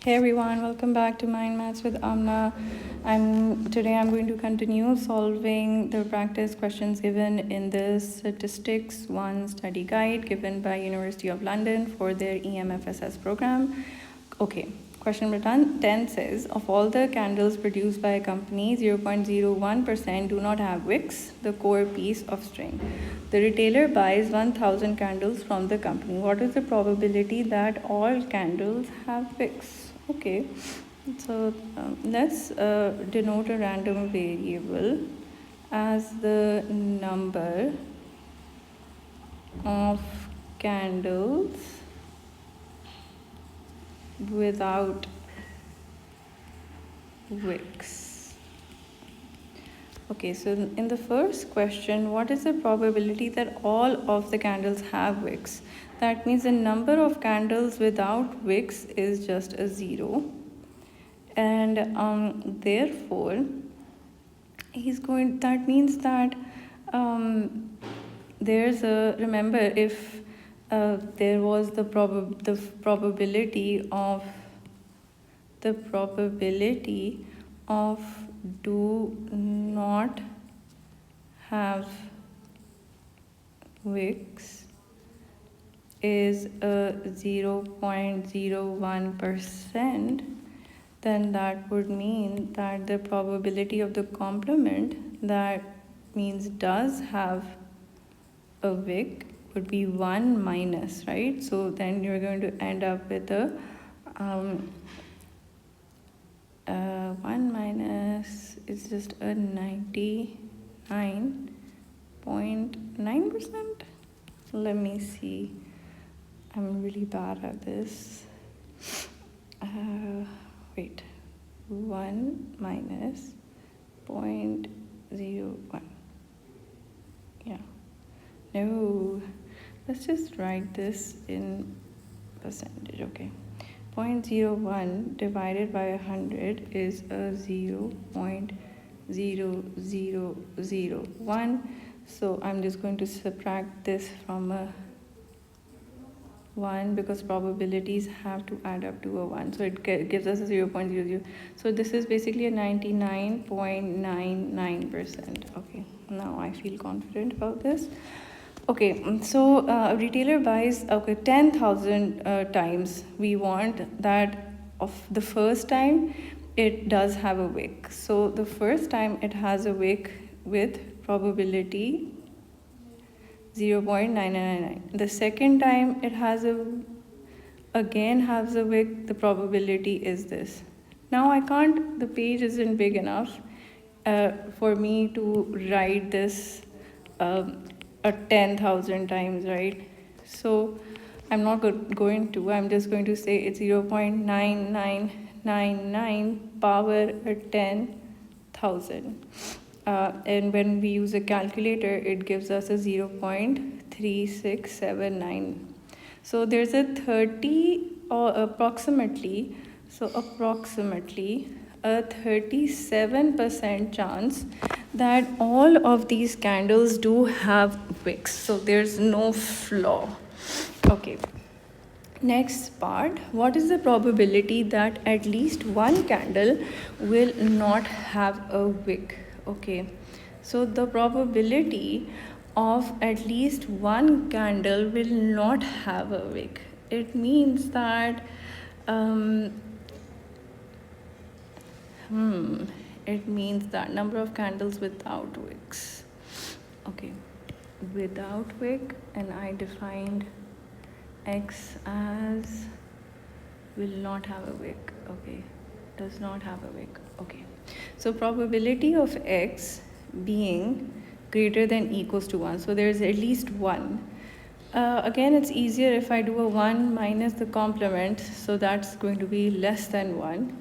Hey everyone, welcome back to Mind Maths with Amina. Today I'm going to continue solving the practice questions given in this Statistics 1 study guide given by University of London for their EMFSS program. Okay, question number 10 says, of all the candles produced by a company, 0.01% do not have wicks, the core piece of string. The retailer buys 1,000 candles from the company. What is the probability that all candles have wicks? Okay, so let's denote a random variable as the number of candles without wicks. Okay, so in the first question, what is the probability that all of the candles have wicks? That means the number of candles without wicks is just a 0. And therefore, that means that there's a, remember, if there was the probability of do not have wicks is a 0.01%, then that would mean that the probability of the complement, that means does have a wick, would be 1 minus, right? So then you're going to end up with a 1 minus is just a 99.9%. Let me see. I'm really bad at this. Wait. 1 minus 0.01. Yeah. No. Let's just write this in percentage. Okay. 0.01 divided by 100 is a 0.0001. So I'm just going to subtract this from a 1 because probabilities have to add up to a 1. So it gives us a 0.00. So this is basically a 99.99%. Okay, now I feel confident about this. Okay, so a retailer buys 10,000 times. We want that of the first time it does have a wick. So the first time it has a wick with probability 0.9999. The second time it has again has a wick, the probability is this. Now the page isn't big enough for me to write this 10,000 times, right? So I'm not going to, I'm just going to say it's 0.9999 power 10,000. And when we use a calculator, it gives us a 0.3679. So there's a 30 or approximately a 37% chance that all of these candles do have wicks. So there's no flaw. Okay. Next part, what is the probability that at least one candle will not have a wick? Okay, so the probability of at least one candle will not have a wick. It means that it means that number of candles without wicks. Okay, without wick, and I defined X as will not have a wick. Okay, does not have a wick. Okay, so probability of X being greater than equals to 1. So there's at least 1. Again, it's easier if I do a 1 minus the complement. So that's going to be less than 1.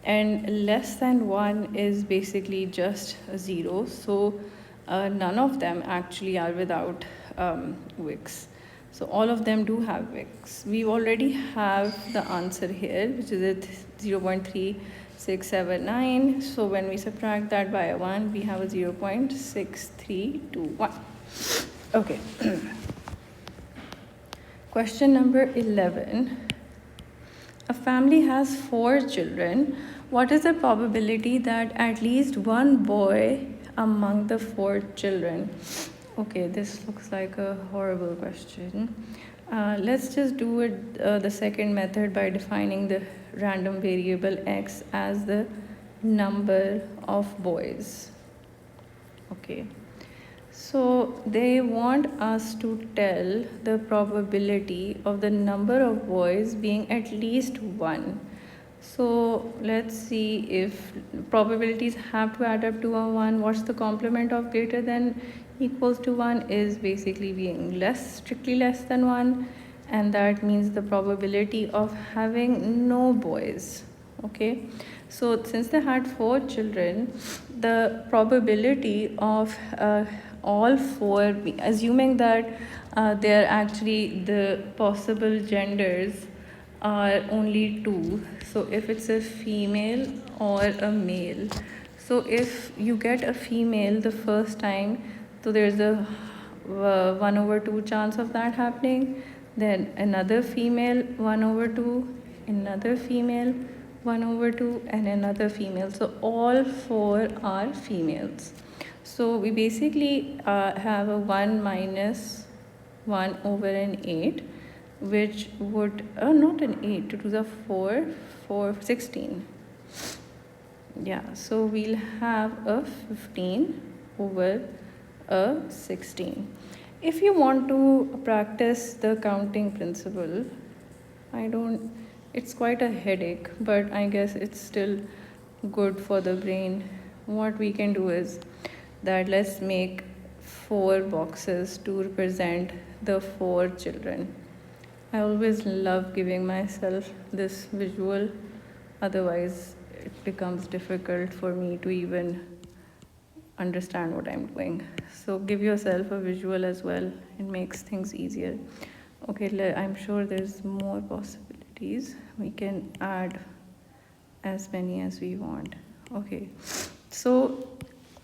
And less than 1 is basically just a 0. So none of them actually are without wicks. So all of them do have wicks. We already have the answer here, which is at 0.3679. So when we subtract that by a 1, we have a 0.6321. Okay. Question number 11. a family has 4 children, what is the probability that at least one boy among the 4 children? Okay, this looks like a horrible question. Let's just do it the second method by defining the random variable x as the number of boys. Okay. So they want us to tell the probability of the number of boys being at least 1. So let's see if probabilities have to add up to a 1. What's the complement of greater than equals to 1 is basically being strictly less than 1, and that means the probability of having no boys. Okay, so since they had 4 children, the probability of all 4, assuming that they're actually the possible genders are only 2, so if it's a female or a male, so if you get a female the first time, so there's a 1/2 chance of that happening, then another female 1/2, another female 1/2, and another female. So all 4 are females. So we basically have a 1 minus 1/8, which would not an 8, it was a 4 16. Yeah, so we'll have a 15 over a 16. If you want to practice the counting principle, it's quite a headache, but I guess it's still good for the brain. What we can do is that let's make 4 boxes to represent the 4 children. I always love giving myself this visual, otherwise it becomes difficult for me to even understand what I'm doing. So give yourself a visual as well, it makes things easier. Okay, I'm sure there's more possibilities. We can add as many as we want. Okay, so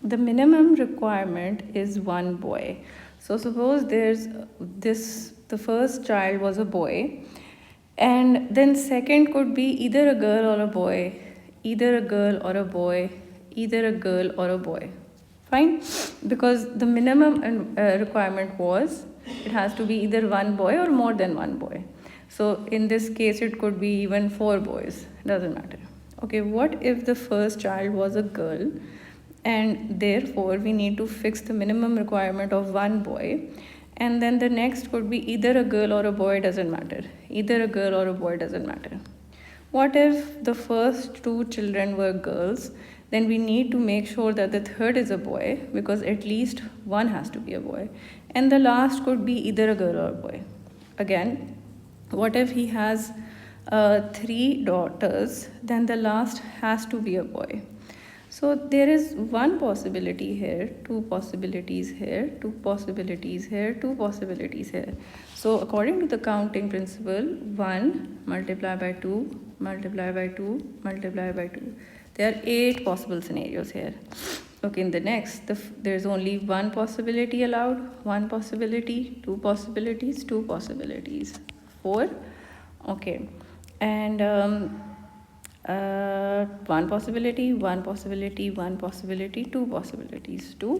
the minimum requirement is 1 boy. So suppose there's the first child was a boy, and then second could be either a girl or a boy, either a girl or a boy, either a girl or a boy. Fine, because the minimum requirement was it has to be either 1 boy or more than 1 boy. So in this case it could be even 4 boys, doesn't matter. Okay, what if the first child was a girl, and therefore we need to fix the minimum requirement of 1 boy, and then the next could be either a girl or a boy, doesn't matter, either a girl or a boy, doesn't matter. What if the first 2 children were girls? Then we need to make sure that the third is a boy, because at least one has to be a boy, and the last could be either a girl or a boy. Again, what if he has 3 daughters? Then the last has to be a boy. So there is 1 possibility here, 2 possibilities here, 2 possibilities here, 2 possibilities here. So according to the counting principle, 1 multiplied by 2 multiplied by 2 multiplied by 2. There are 8 possible scenarios here. Okay, in the next, there's only 1 possibility allowed, 1 possibility, 2 possibilities, 2 possibilities, 4. Okay, and 1 possibility, 1 possibility, 1 possibility, 2 possibilities, 2,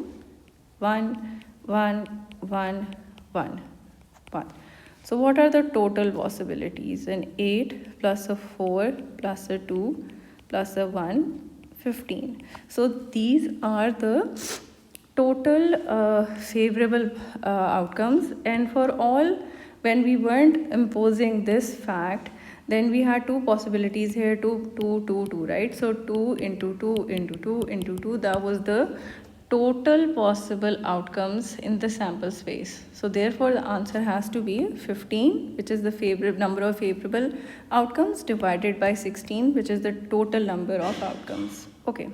1, 1, 1, 1, 1. So what are the total possibilities? An 8 plus a 4 plus a 2 plus a 1, 15. So these are the total favorable outcomes, and for all, when we weren't imposing this fact, then we had 2 possibilities here, 2, 2, 2, 2, right? So 2 into 2 into 2 into 2, that was the total possible outcomes in the sample space. So therefore the answer has to be 15, which is the favorable number of favorable outcomes, divided by 16, which is the total number of outcomes. Okay,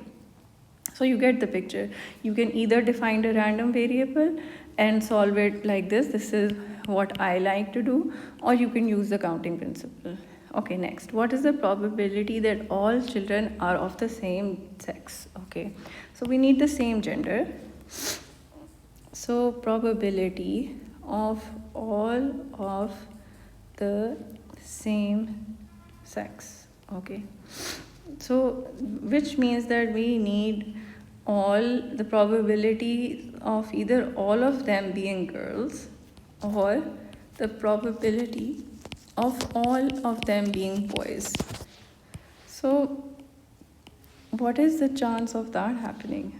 so you get the picture. You can either define a random variable and solve it like this. This is what I like to do, or you can use the counting principle. Okay, next, what is the probability that all children are of the same sex? Okay, so we need the same gender. So probability of all of the same sex. Okay, so which means that we need all the probability of either all of them being girls or the probability of all of them being boys. So what is the chance of that happening?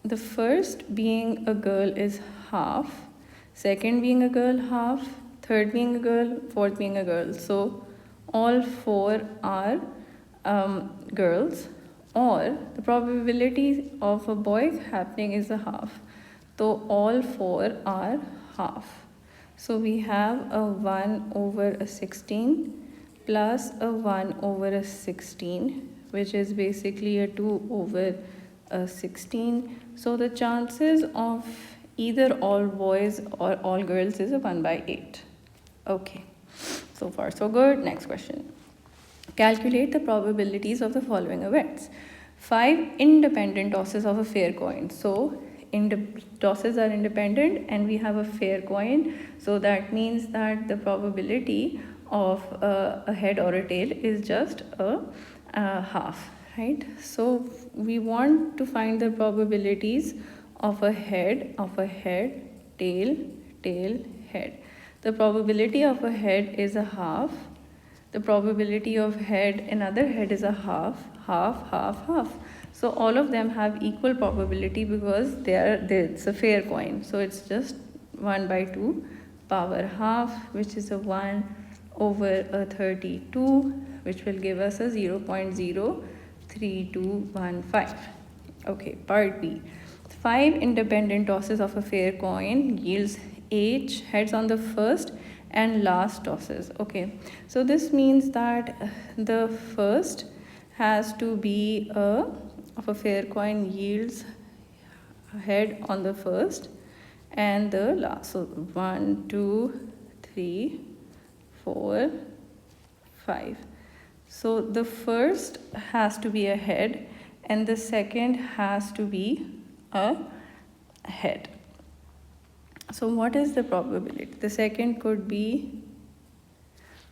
The first being a girl is half, second being a girl half, third being a girl, fourth being a girl. So all four are girls, or the probability of a boy happening is a half. So all four are half. So we have a 1 over a 16 plus a 1 over a 16, which is basically a 2 over a 16. So the chances of either all boys or all girls is a 1 by 8. Okay, so far so good. Next question. Calculate the probabilities of the following events. 5 independent tosses of a fair coin. So tosses are independent and we have a fair coin. So that means that the probability of a head or a tail is just a half, right? So we want to find the probabilities of a head, tail, head. The probability of a head is a half. The probability of another head is a half. So all of them have equal probability because it's a fair coin. So it's just 1 by 2 power half, which is a 1 over a 32, which will give us a 0.03215. Okay, part B. 5 independent tosses of a fair coin yields H heads on the first and last tosses. Okay, so this means that the first has to be of a fair coin yields head on the first and the last. So 1, 2, 3, 4, 5. So the first has to be a head and the second has to be a head. So what is the probability? The second could be,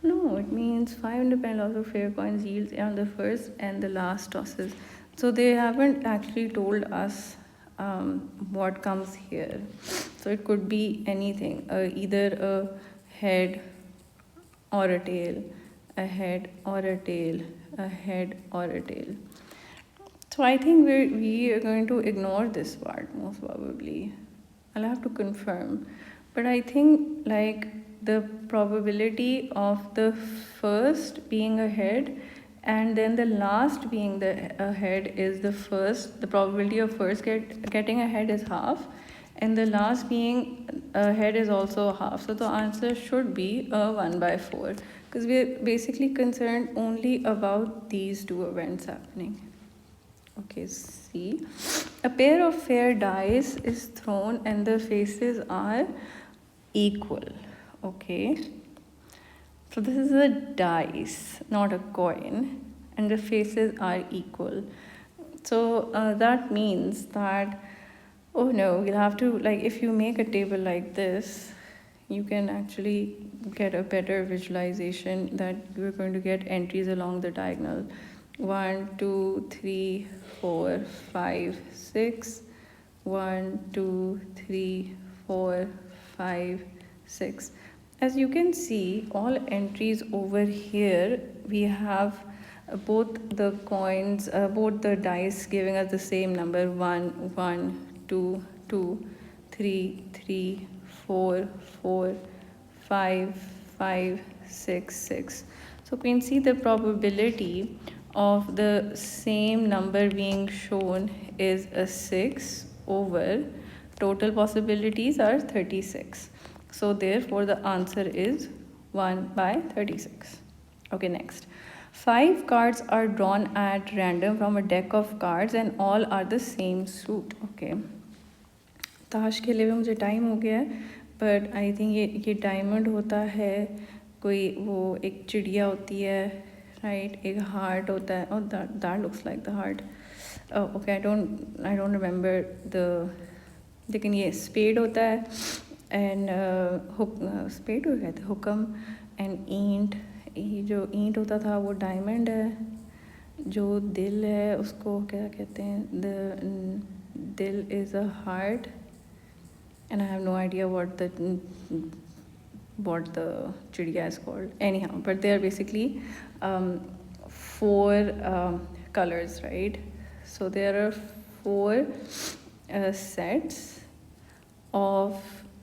no, it means 5 independent lots of fair coins yields on the first and the last tosses. So they haven't actually told us what comes here. So it could be anything, either a head or a tail, a head or a tail, a head or a tail. So I think we are going to ignore this part most probably. I'll have to confirm, but I think like the probability of the first being a head and then the last being the head is the first. The probability of first getting a head is half, and the last being a head is also half. So the answer should be 1 by 4 because we're basically concerned only about these two events happening. Okay, see, a pair of fair dice is thrown and the faces are equal. Okay, so this is a dice, not a coin, and the faces are equal. So that means that, oh no, you'll have to, like, if you make a table like this, you can actually get a better visualization that you're going to get entries along the diagonal. 1, 2, 3, 4, 5, 6. 1, 2, 3, 4, 5, 6. As you can see, all entries over here, we have both the coins, both the dice giving us the same number 1, 1, 2, 2, 3, 3, 4, 4, 5, 5, 6, 6. So we can see the probability of the same number being shown is a 6 over total possibilities are 36. So therefore the answer is 1 by 36. Okay, next. 5 cards are drawn at random from a deck of cards and all are the same suit. Okay. ताश खेले हुए मुझे time हो गया है, but I think ये diamond होता है, कोई वो एक चिड़िया होती है, राइट, एक हार्ट होता है, और that looks like the heart. Okay, I don't remember the, लेकिन ये स्पेड होता है एंड स्पेड हो गया था, हुकम एंड ईंट ये जो ईंट होता था वो डायमंड है, जो दिल है उसको क्या कहते हैं, दिल is a heart, and I have no idea what the chidiya is called. Anyhow, but they are basically 4 colors, right? So there are 4 sets of,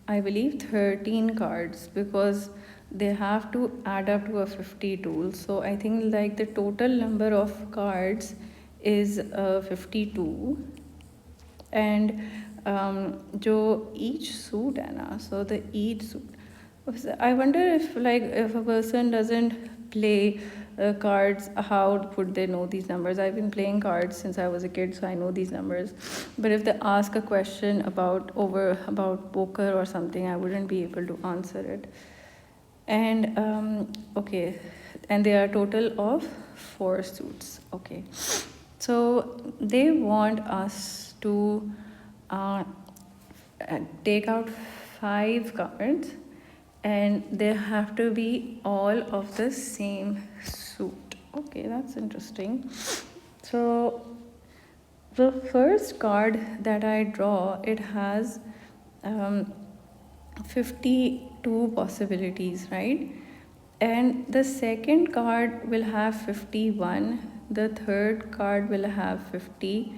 I believe, 13 cards, because they have to add up to a 52. So I think like the total number of cards is 52. And जो each suit है ना, so the each suit, I wonder if like if a person doesn't play cards, how would they know these numbers? I've been playing cards since I was a kid, so I know these numbers. But if they ask a question about poker or something, I wouldn't be able to answer it. And okay, and there are total of 4 suits. Okay, so they want us to take out 5 cards, and they have to be all of the same suit. Okay, that's interesting. So the first card that I draw, it has 52 possibilities, right? And the second card will have 51, the third card will have 50,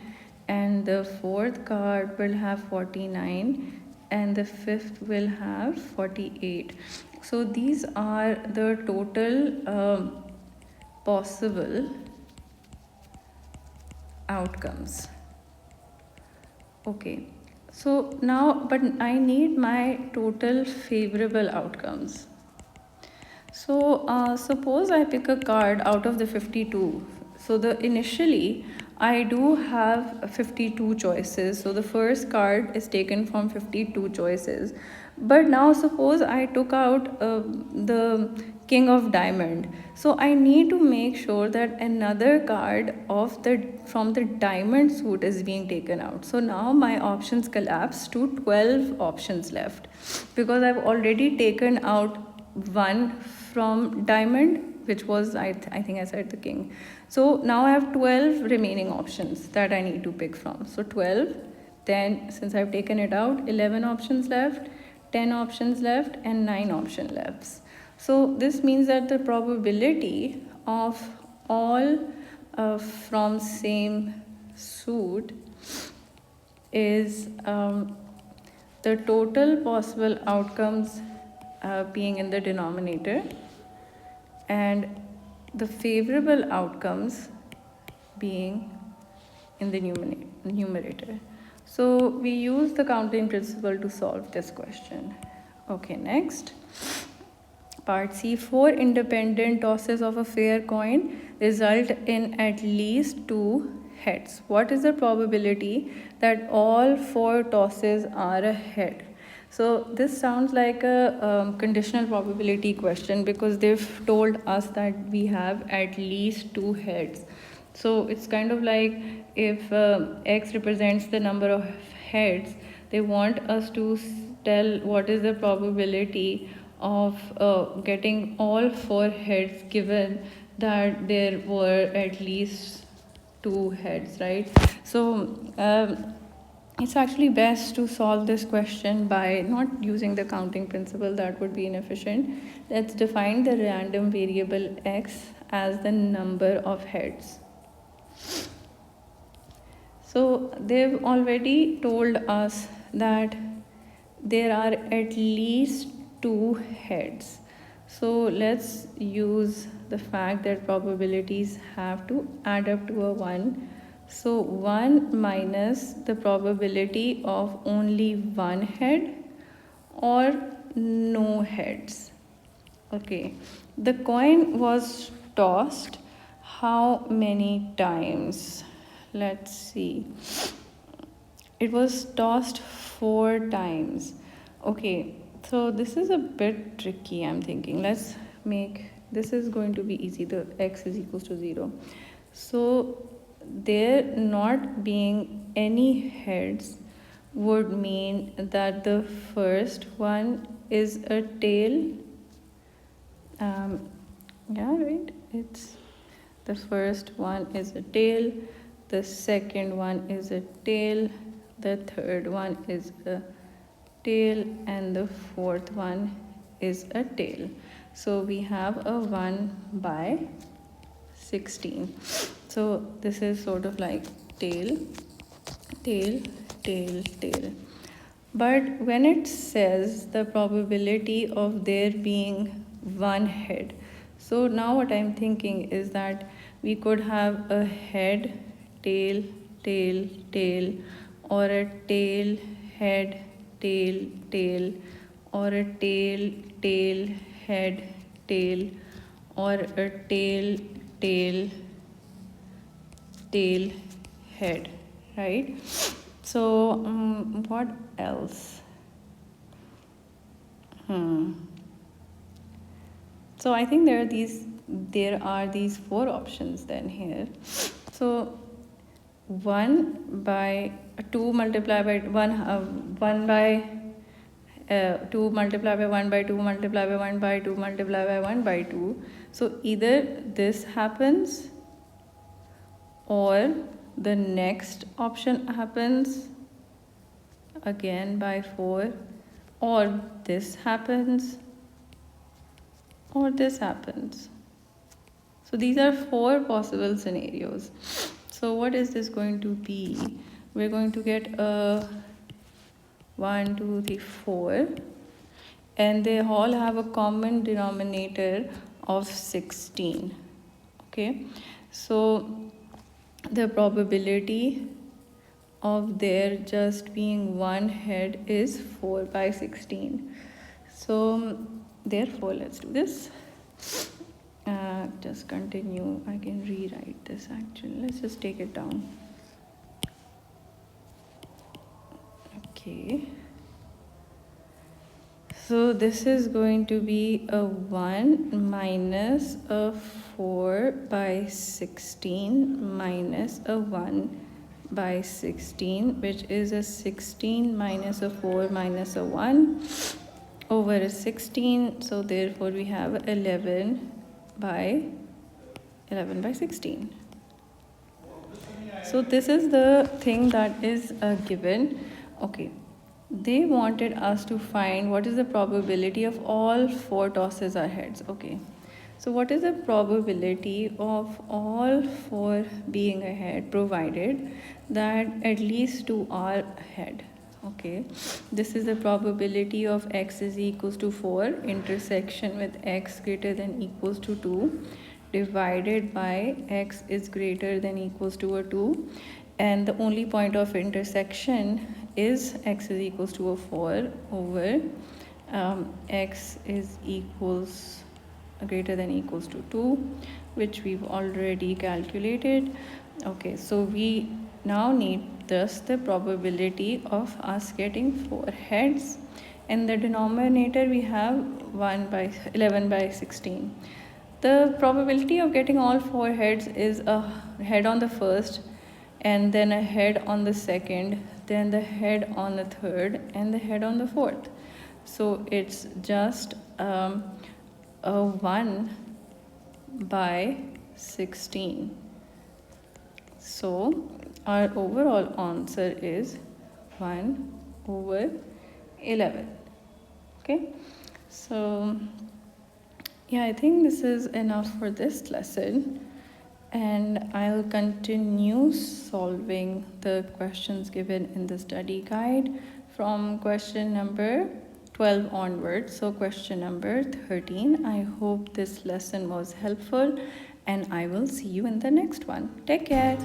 and the fourth card will have 49, and the fifth will have 48. So these are the total possible outcomes. Okay, so now, but I need my total favorable outcomes. So suppose I pick a card out of the 52. So initially I do have 52 choices. So the first card is taken from 52 choices. But now suppose I took out the King of Diamond. So I need to make sure that another card from the diamond suit is being taken out. So now my options collapse to 12 options left, because I've already taken out one from diamond, which was I think I said the king. So now I have 12 remaining options that I need to pick from. So 12, then since I've taken it out, 11 options left, 10 options left, and 9 options left. So this means that the probability of all from same suit is the total possible outcomes being in the denominator, and the favorable outcomes being in the numerator. So we use the counting principle to solve this question. Okay, next. Part C, 4 independent tosses of a fair coin result in at least 2 heads. What is the probability that all 4 tosses are a head? So this sounds like a conditional probability question, because they've told us that we have at least 2 heads. So it's kind of like if X represents the number of heads, they want us to tell what is the probability of getting all 4 heads, given that there were at least 2 heads, right? So it's actually best to solve this question by not using the counting principle. That would be inefficient. Let's define the random variable x as the number of heads. So they've already told us that there are at least 2 heads. So let's use the fact that probabilities have to add up to a 1. So 1 minus the probability of only 1 head or no heads. Okay, the coin was tossed how many times? Let's see. It was tossed 4 times. Okay, so this is a bit tricky, I'm thinking. Let's make, this is going to be easy. The x is equals to 0. So there not being any heads would mean that the first one is a tail, Yeah, right. It's the first one is a tail, the second one is a tail, the third one is a tail, and the fourth one is a tail. So we have a 1/16. So this is sort of like tail, tail, tail, tail. But when it says the probability of there being one head, so now what I'm thinking is that we could have a head, tail, tail, tail, or a tail, head, tail, tail, or a tail, tail, head, tail, or a tail, tail, tail, head, right? So what else? So I think there are these four options then here. So 1 by 2 multiplied by 1 by 2 multiplied by 1 by 2 multiplied by 1 by 2 multiplied by 1 by 2. So either this happens or the next option happens again by 4, or this happens, or this happens. So these are 4 possible scenarios. So what is this going to be? We're going to get a 1, 2, 3, 4, and they all have a common denominator of 16. Okay, so the probability of there just being one head is 4/16. So therefore let's do this. Just continue. I can rewrite this actually. Let's just take it down. Okay, so this is going to be a 1 minus a 4/16 minus a 1/16, which is a 16 minus a 4 minus a 1 over a 16. So therefore we have 11/16. So this is the thing that is a given. Okay, they wanted us to find what is the probability of all 4 tosses are heads. Okay, so what is the probability of all 4 being a head, provided that at least 2 are head? Okay, this is the probability of x is equals to 4 intersection with x greater than equals to 2 divided by x is greater than equals to a 2, and the only point of intersection is x is equals to a 4 over x is equals greater than equals to 2, which we've already calculated. Okay, so we now need thus the probability of us getting 4 heads, and the denominator we have 11/16. The probability of getting all 4 heads is a head on the first, and then a head on the second, then the head on the third, and the head on the fourth. So it's just a 1/16. So our overall answer is 1/11. Okay, so yeah, I think this is enough for this lesson, and I'll continue solving the questions given in the study guide from question number 12 onwards. So question number 13. I hope this lesson was helpful, and I will see you in the next one. Take care.